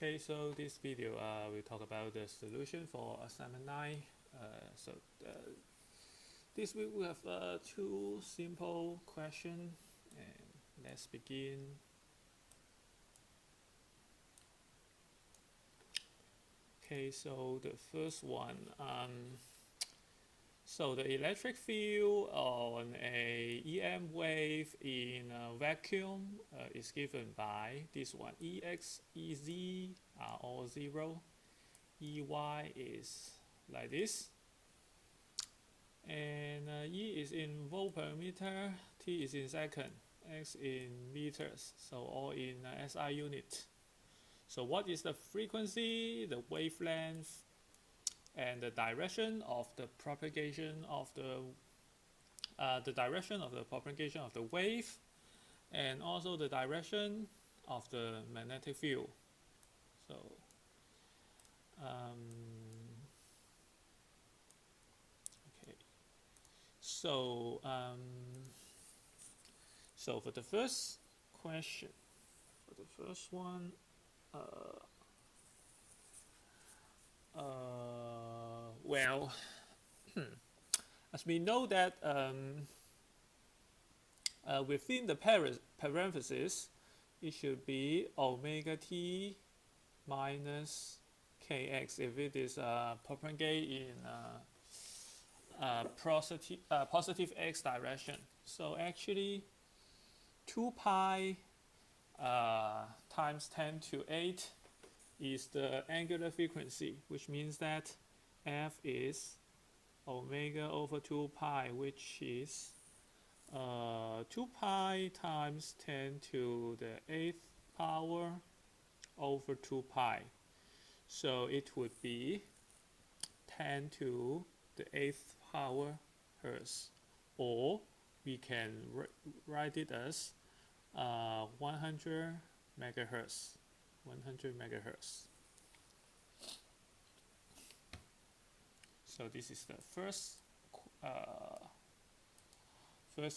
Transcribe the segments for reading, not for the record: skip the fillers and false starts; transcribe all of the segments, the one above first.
Okay, so this video we talk about the solution for assignment 9. This week we have two simple questions, and let's begin. Okay, so the first one, so the electric field on a EM wave in a vacuum is given by this one. Ex, Ez are all 0. Ey is like this. And E is in volt per meter, T is in second, X in meters, so all in SI unit. So what is the frequency, the wavelength, and the direction of the propagation of the direction of the propagation of the wave, and also the direction of the magnetic field. So okay. So for the first question, for the first one, well, as we know that within the parenthesis, it should be omega t minus kx if it is propagate in positive x direction. So actually 2 pi times 10 to 8 is the angular frequency, which means that f is omega over 2 pi, which is 2 pi times 10 to the 8th power over 2 pi. So it would be 10 to the 8th power hertz, or we can write it as 100 megahertz. 100 megahertz. So this is the first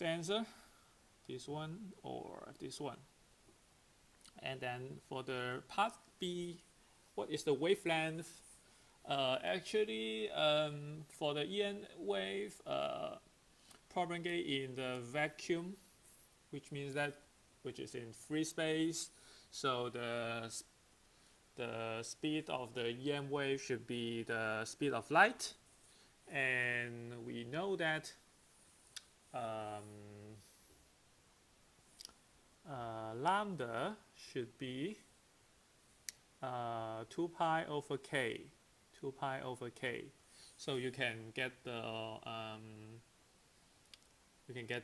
answer, this one or this one. And then for the part B, what is the wavelength? Actually, for the EM wave propagate in the vacuum, which means that which is in free space. So the speed of the EM wave should be the speed of light, and we know that lambda should be 2 pi over k. 2 pi over k. So you can get the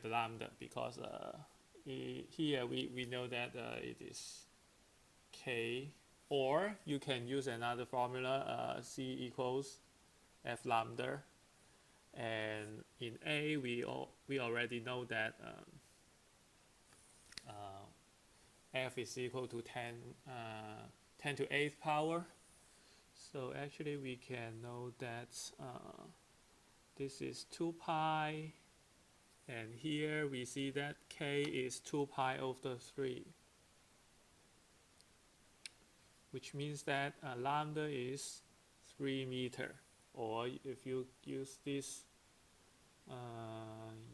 lambda because here we know that it is k, or you can use another formula, C equals F lambda, and in A we already know that F is equal to 10 to 8th power. So actually we can know that this is 2 pi, and here we see that k is 2 pi over 3, which means that lambda is 3 meter. Or if you use this,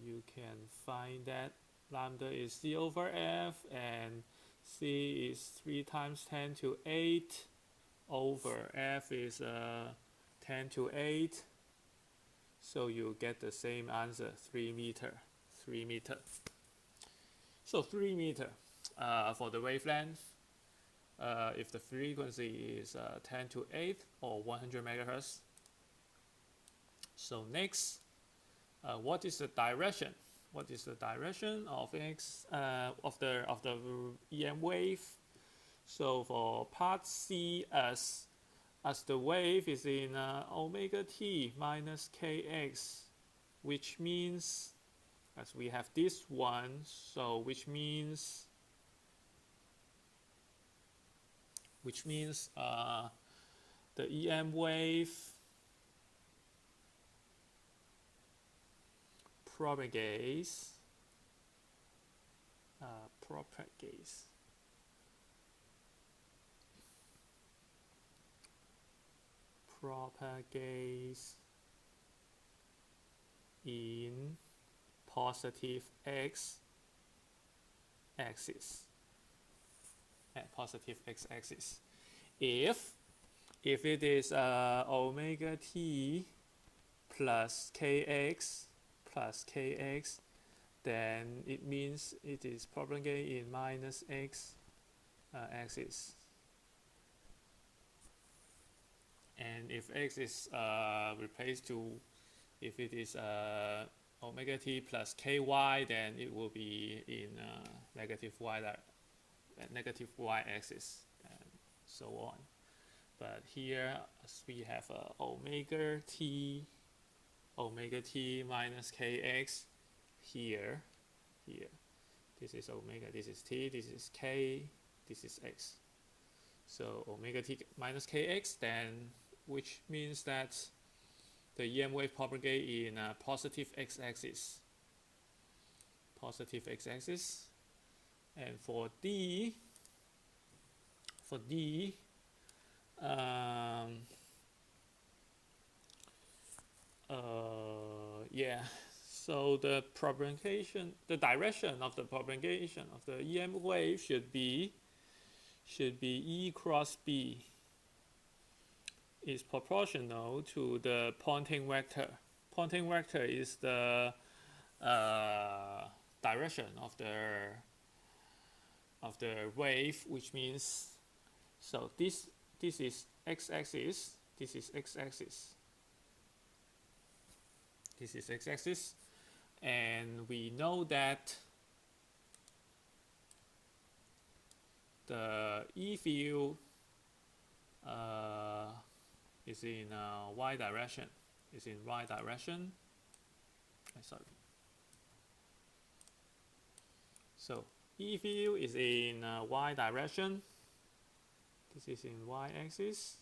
you can find that lambda is C over F, and C is 3 times 10 to 8 over F is 10 to 8. So you get the same answer, 3 meter. 3 meter. So 3 meter for the wavelength. If the frequency is 10 to 8 or 100 megahertz. So next, what is the direction? What is the direction of the EM wave? So for part C, as the wave is in omega t minus kx, which means, as we have this one, so which means the EM wave propagates propagates in positive x-axis. At positive x-axis. If it is omega t plus kx, then it means it is propagating in minus x axis. And if x is replaced to, if it is omega t plus ky, then it will be in negative y axis, and so on. But here, as we have omega t minus kx here. This is omega, this is t, this is k, this is x. So omega t minus kx, then, which means that the EM wave propagate in a positive x-axis. And for D, yeah. So the direction of the propagation of the EM wave should be E cross B is proportional to the Poynting vector. Poynting vector is the direction of the wave, which means, so this is x-axis, this is x-axis, and we know that the E field is in y direction. Sorry. So E field is in y direction. This is in y-axis.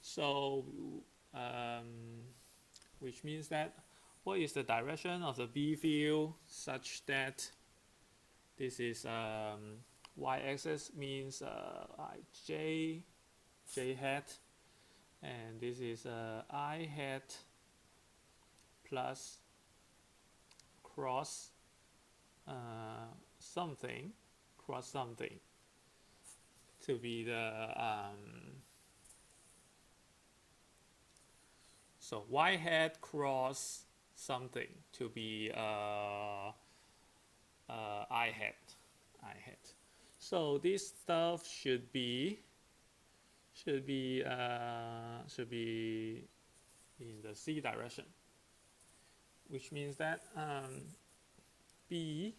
So, which means that what is the direction of the B field such that this is y-axis means j hat, and this is I hat plus cross something to be the so y hat cross something to be I hat. So this stuff should be in the C direction, which means that B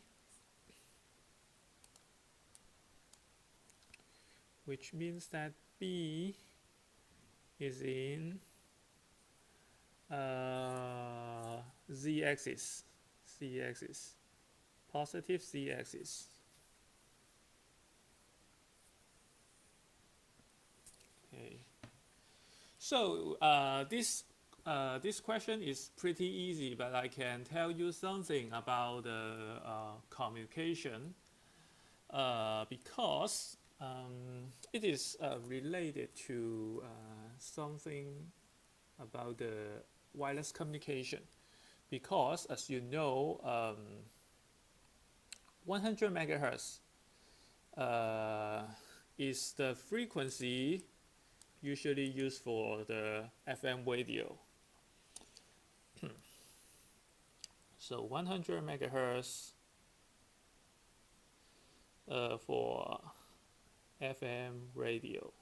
is in z-axis, positive z-axis. Okay. So this question is pretty easy, but I can tell you something about the communication because it is related to something about the wireless communication. Because, as you know, 100 megahertz is the frequency usually used for the FM radio. So 100 megahertz for FM radio.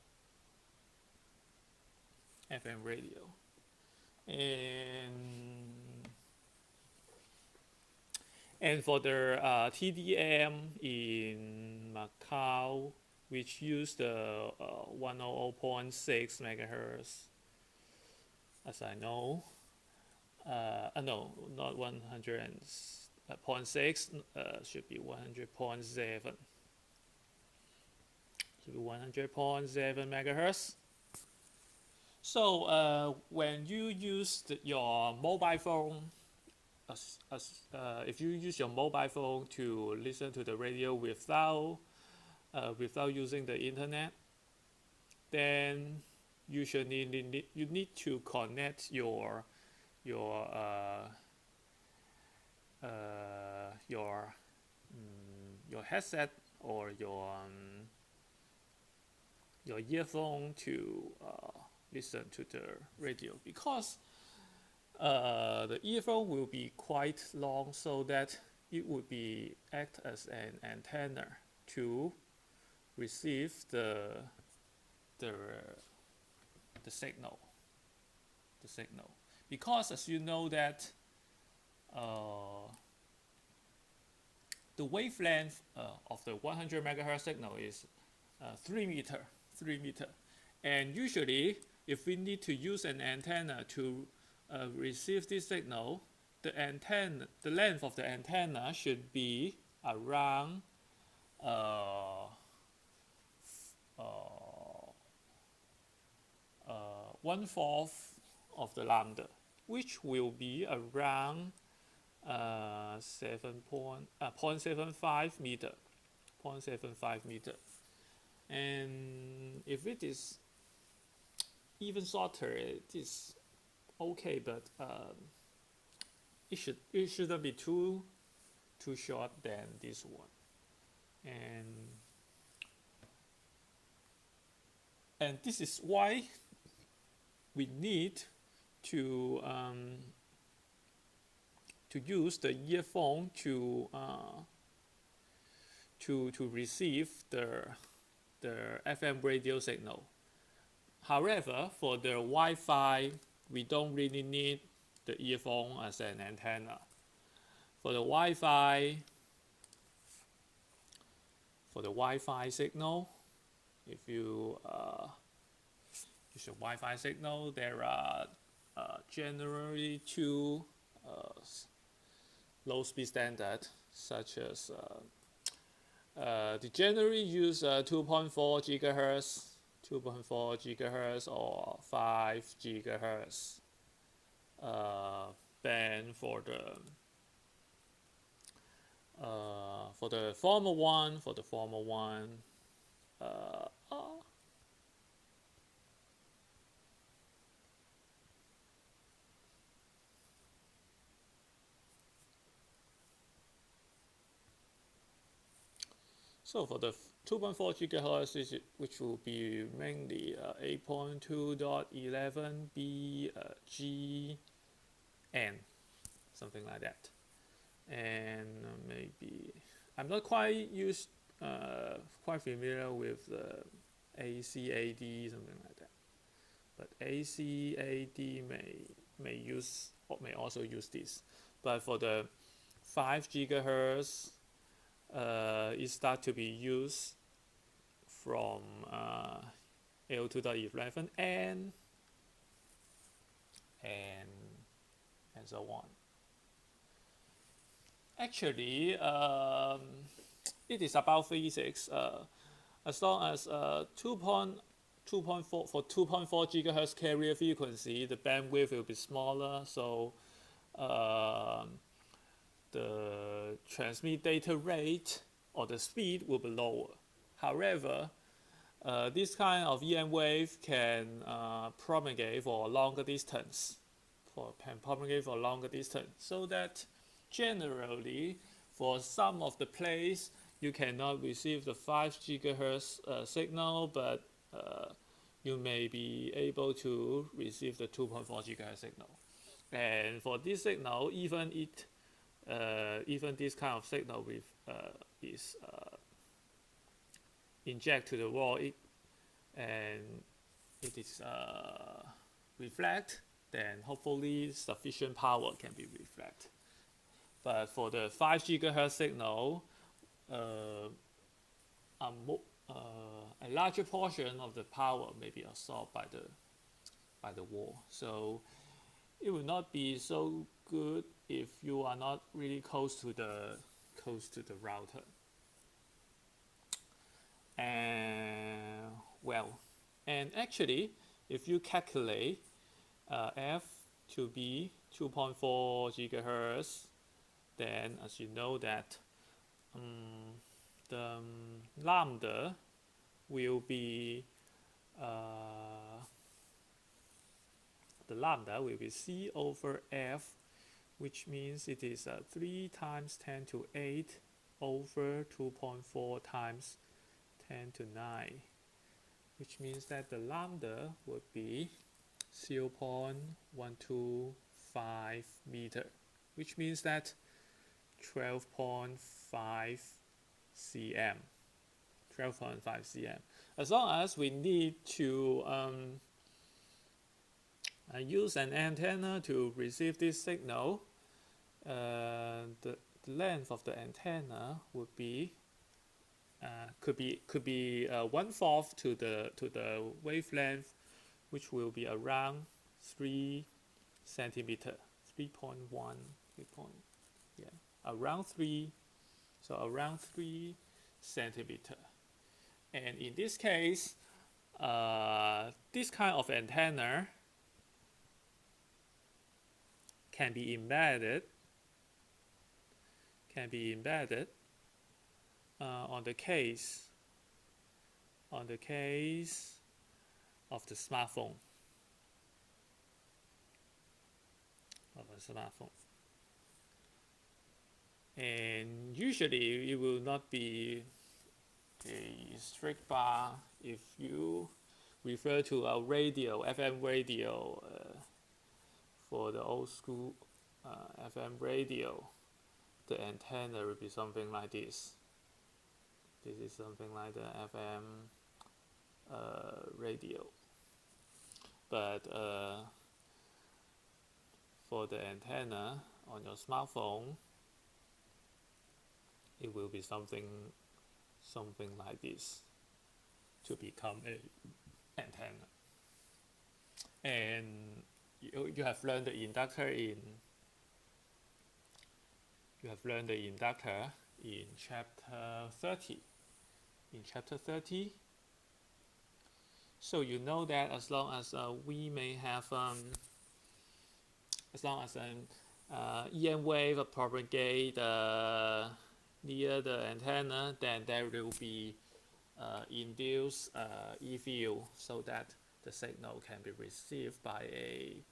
And for the TDM in Macau, which use the 100.6 megahertz, as I know. No, not 100.6. Should be 100.7. Should be 100.7 megahertz. So when you use your mobile phone, if you use your mobile phone to listen to the radio without using the internet, then usually you need to connect your your your headset or your earphone to listen to the radio, because the earphone will be quite long, so that it would be act as an antenna to receive the the signal because as you know that the wavelength of the 100 megahertz signal is 3 meter, and usually if we need to use an antenna to receive this signal, the length of the antenna should be around uh, uh, 1/4 of the lambda, which will be around 0.75 meter, 0.75 meter. And if it is even shorter, it is okay, but it shouldn't be too short than this one. And this is why we need to use the earphone to receive the FM radio signal. However, for the Wi-Fi, we don't really need the earphone as an antenna. For the Wi-Fi signal, if you use a Wi-Fi signal, there are generally two low speed standards, such as they generally use 2.4 gigahertz or 5 gigahertz band for the former one. So for the 2.4 gigahertz, which will be mainly 8.2.11b G N, something like that. And maybe I'm not quite familiar with the ACAD, something like that. But ACAD may also use this. But for the 5 gigahertz, it starts to be used from L2.11 and so on. Actually, it is about physics. As long as 2.4 gigahertz carrier frequency, the bandwidth will be smaller, so the transmit data rate or the speed will be lower. However, this kind of EM wave can propagate for a longer distance. So that generally, for some of the place, you cannot receive the 5 gigahertz signal, but you may be able to receive the 2.4 gigahertz signal. And for this signal, even this kind of signal is inject to the wall, and it is reflect, then hopefully sufficient power can be reflected. But for the 5 gigahertz signal, a larger portion of the power may be absorbed by the wall. So it will not be so good if you are not really close to the router. And actually, if you calculate f to be 2.4 gigahertz, then as you know that the lambda will be the lambda will be c over f, which means it is 3 times 10 to 8 over 2.4 times 10 to 9, which means that the lambda would be 0.125 meter, which means that 12.5 cm. 12.5 cm. As long as we need to use an antenna to receive this signal, the length of the antenna would be could be 1/4 to the wavelength, which will be around 3 centimeter, 3.1, yeah, around 3, so around 3 centimeter. And in this case, this kind of antenna can be embedded on the case of the smartphone. And usually it will not be a strict bar if you refer to a radio, FM radio, for the old school FM radio. The antenna will be something like this. This is something like the FM radio. But for the antenna on your smartphone, it will be something like this to become an antenna. And you have learned the inductor in chapter 30. In chapter 30, so you know that as long as we may have as long as an EM wave propagate near the antenna, then there will be induced E field, so that the signal can be received by a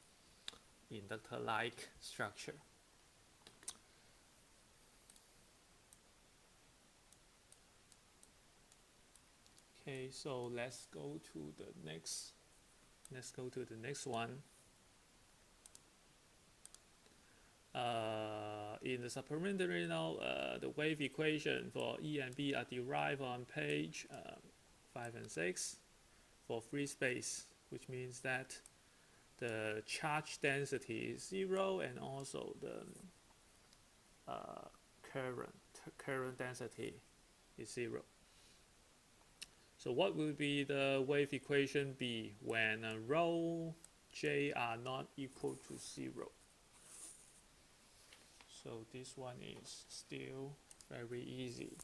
inductor-like structure. Okay, so let's go to the next one. In the supplementary note, the wave equation for E and B are derived on page 5 and 6 for free space, which means that the charge density is 0 and also the current density is 0. So what will be the wave equation be when rho j are not equal to 0? So this one is still very easy.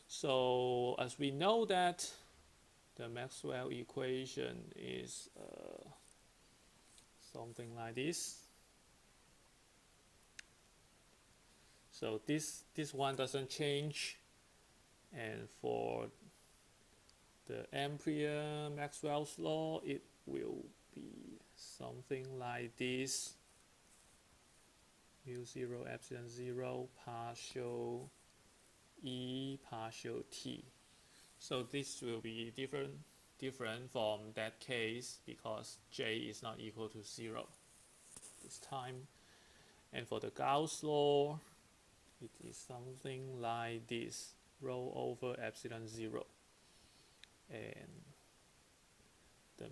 So as we know that the Maxwell equation is something like this. So this one doesn't change, and for the Ampere Maxwell's law, it will be something like this: mu 0 epsilon 0 partial E partial T. So this will be different from that case because J is not equal to 0 this time. And for the Gauss law, it is something like this: rho over epsilon 0. And the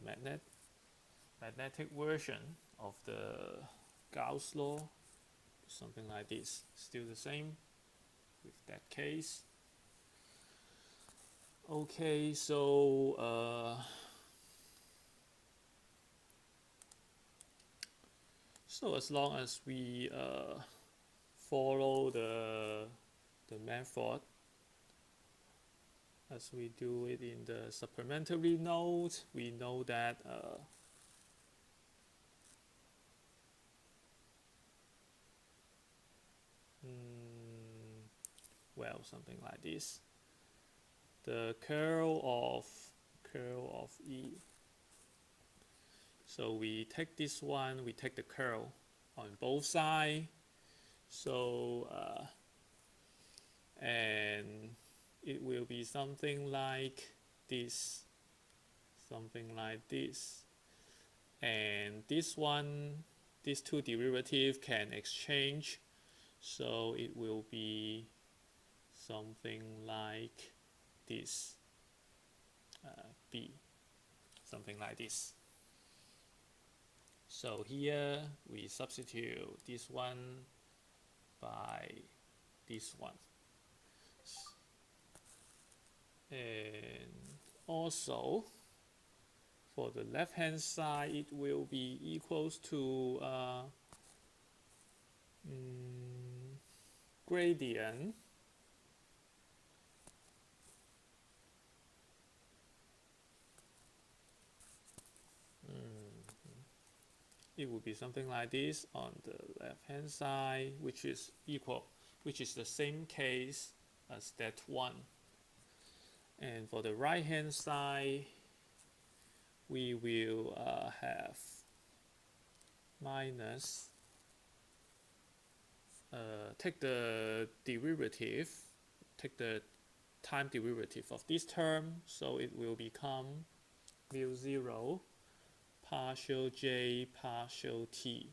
magnetic version of the Gauss law is something like this. Still the same with that case. Okay, so so as long as we follow the method as we do it in the supplementary note, we know that well, something like this: the curl of E. So we take this one, we take the curl on both sides. So and it will be something like this, and this one, these two derivatives can exchange, so it will be something like this, b, something like this. So here we substitute this one by this one, and also for the left hand side it will be equals to gradient it will be something like this on the left hand side, which is the same case as that one. And for the right hand side, we will have minus, take the derivative, take the time derivative of this term, so it will become mu 0 partial j partial t.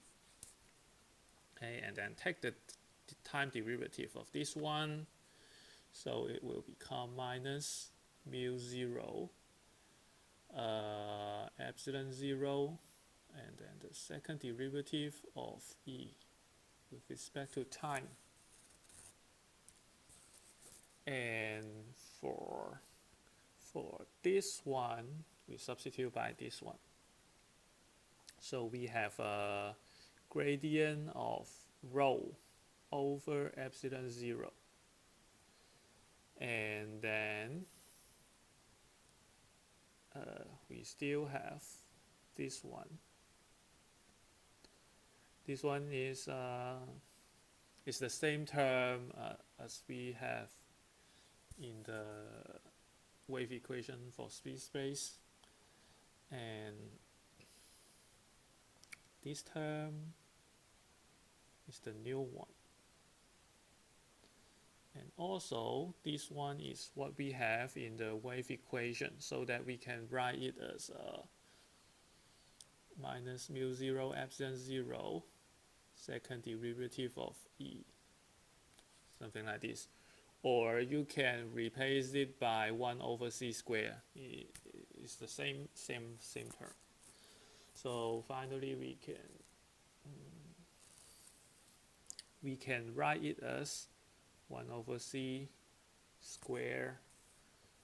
Okay, and then take the time derivative of this one, so it will become minus mu 0 epsilon 0, and then the second derivative of e with respect to time. And for this one, we substitute by this one. So we have a gradient of rho over epsilon 0. And then we still have this one. This one is the same term as we have in the wave equation for speed space, and this term is the new one, and also this one is what we have in the wave equation, so that we can write it as minus mu 0 epsilon 0 second derivative of e, something like this. Or you can replace it by 1 over c squared. It's the same term. So finally we can write it as 1 over c squared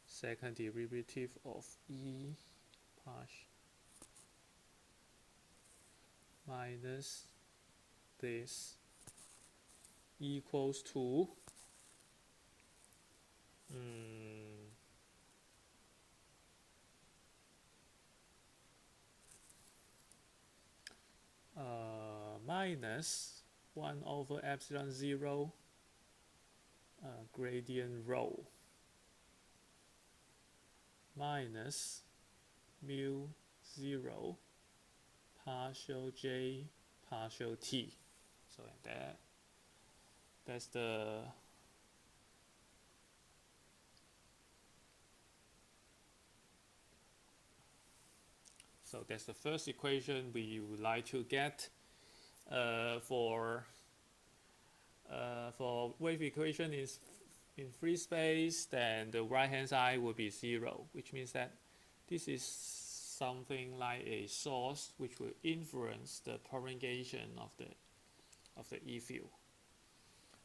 second derivative of e minus this equals to minus 1 over epsilon 0 gradient rho minus mu 0 partial j partial t. So that's the first equation we would like to get for wave equation is in free space. Then the right hand side will be 0, which means that this is something like a source which will influence the propagation of the E field.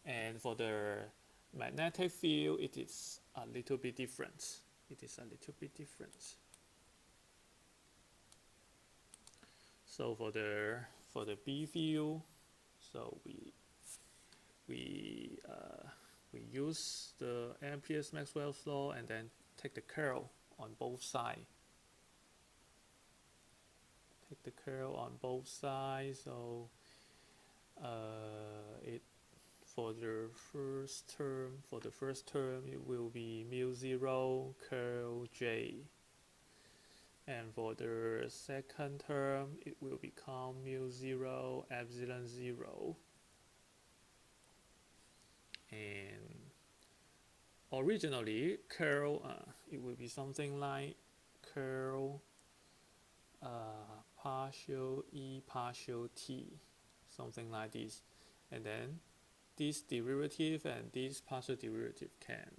And for the magnetic field, it is a little bit different. So for the B field, so we use the Ampere's-Maxwell's law and then take the curl on both sides. So for the first term it will be mu 0 curl j, And for the second term, it will become mu 0 epsilon 0. And originally, curl, it will be something like curl partial E partial T, something like this. And then this derivative and this partial derivative can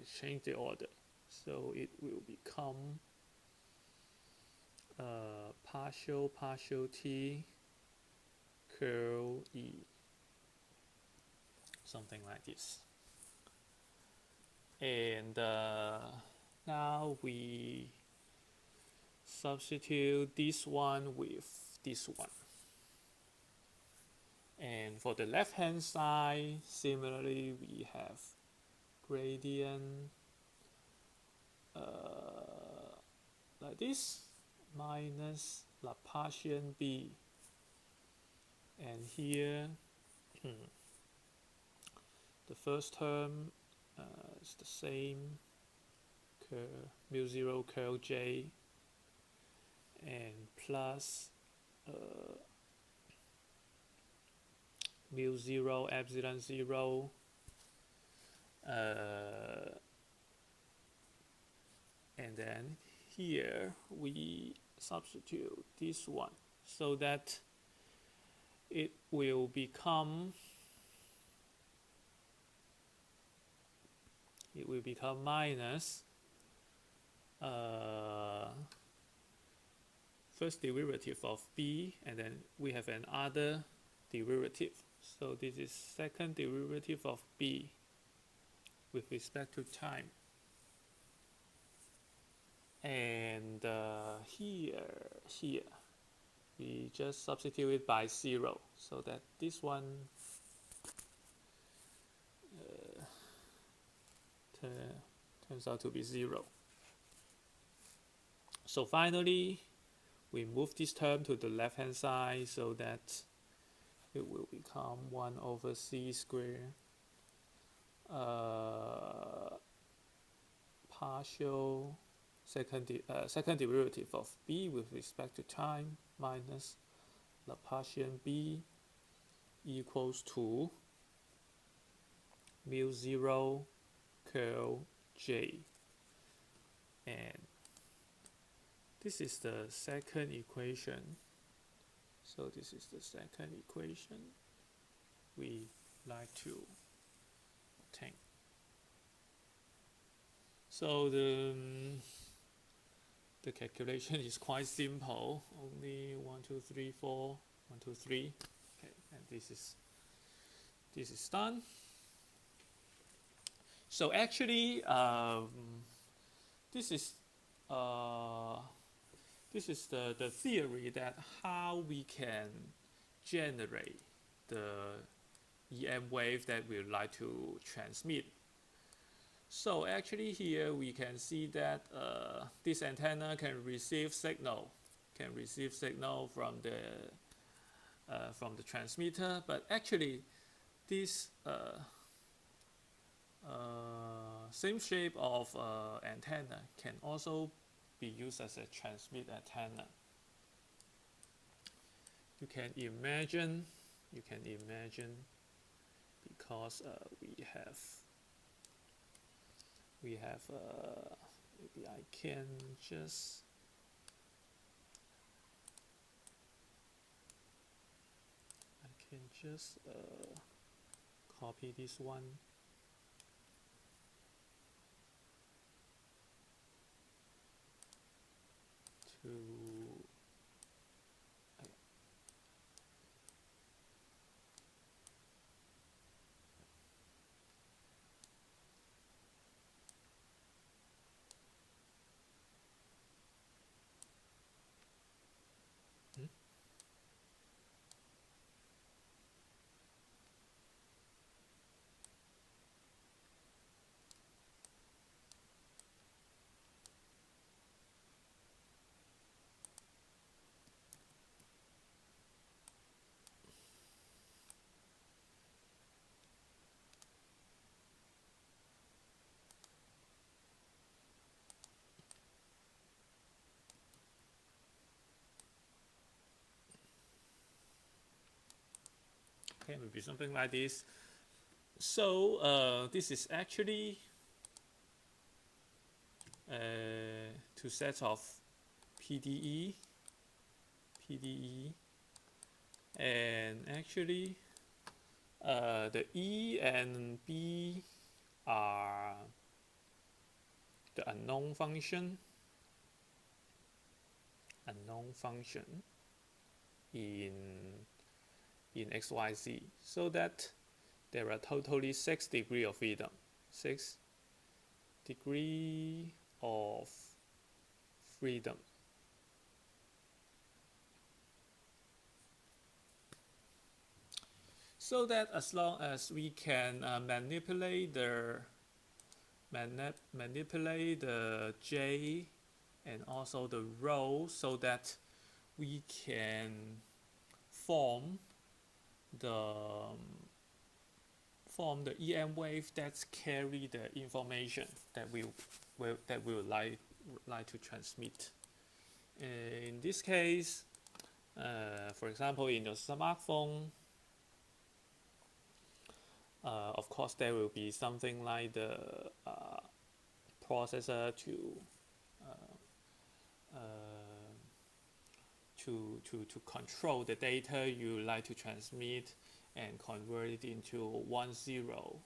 change the order. So it will become partial T curl E, something like this. And now we substitute this one with this one. And for the left hand side, similarly, we have gradient like this, minus Laplacian B. And here, the first term is the same, mu 0 curl J, and plus mu 0 epsilon 0 and then here we substitute this one so that it will become minus first derivative of B, and then we have another derivative. So this is second derivative of B with respect to time. And here we just substitute it by 0 so that this one turns out to be 0. So finally, we move this term to the left hand side so that it will become 1 over c squared partial second derivative of B with respect to time minus Laplacian B equals to mu 0 curl J. And this is the second equation. So this is the second equation we like to obtain. So the calculation is quite simple. Only 1, 2, 3, 4, 1, 2, 3. Okay, and this is done. So actually, this is the theory that how we can generate the EM wave that we would like to transmit. So actually here we can see that this antenna can receive signal from the transmitter, but actually this same shape of antenna can also be used as a transmit antenna. You can imagine because we have maybe I can just copy this one to Okay, maybe something like this. So this is actually two sets of PDE, and actually the E and B are the unknown function in XYZ, so that there are totally 6 degrees of freedom. 6 degrees of freedom. So that as long as we can manipulate the J and also the rho, so that we can form the EM wave that carry the information that we would like to transmit. In this case, for example, in your smartphone, of course, there will be something like the processor to control the data you like to transmit and convert it into 1, 0.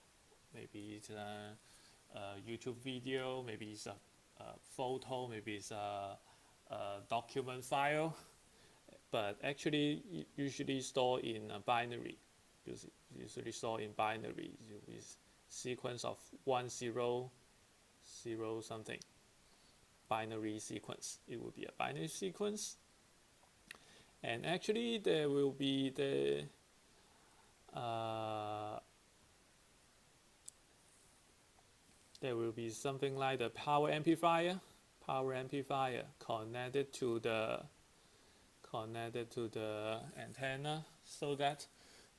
Maybe it's a YouTube video, maybe it's a photo, maybe it's a document file, but actually usually stored in a binary. Usually stored in binary with sequence of 1, 0, 0 something. Binary sequence. It will be a binary sequence. And actually there will be the something like the power amplifier connected to the antenna, so that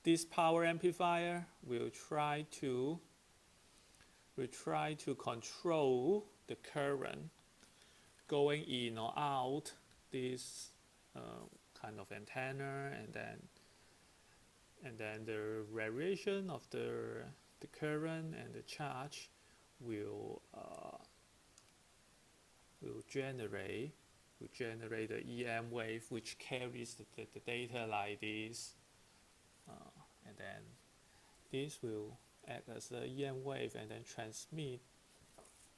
this power amplifier will try to control the current going in or out this kind of antenna, and then the variation of the current and the charge will generate the EM wave, which carries the data like this, and then this will act as the EM wave and then transmit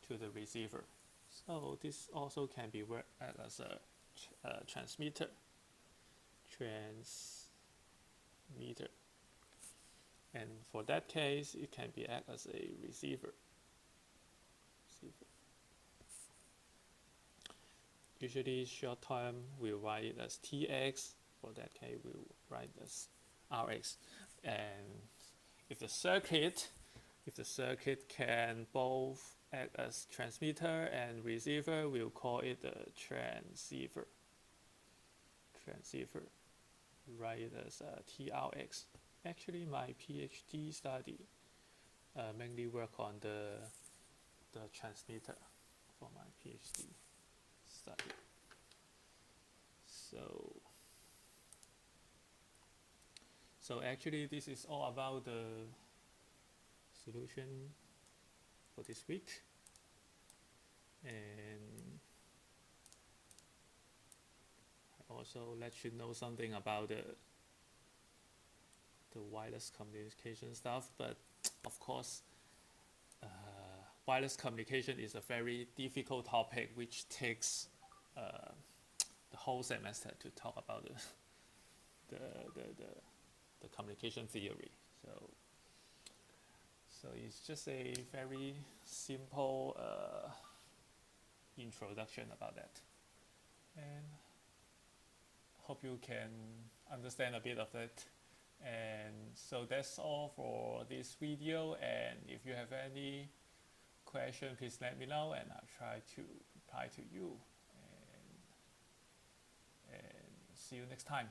to the receiver. So this also can be act as a transmitter. And for that case, it can be act as a receiver. Usually short term we'll write it as TX. For that case we'll write as RX. And if the circuit can both act as transmitter and receiver, we'll call it a transceiver. Write it as TRX. Actually, my PhD study mainly work on the transmitter for my PhD study. So actually, this is all about the solution for this week, and I also let you know something about the wireless communication stuff. But of course, wireless communication is a very difficult topic, which takes the whole semester to talk about the communication theory. So it's just a very simple introduction about that, and hope you can understand a bit of it. And so that's all for this video, and if you have any question, please let me know and I'll try to reply to you, and see you next time.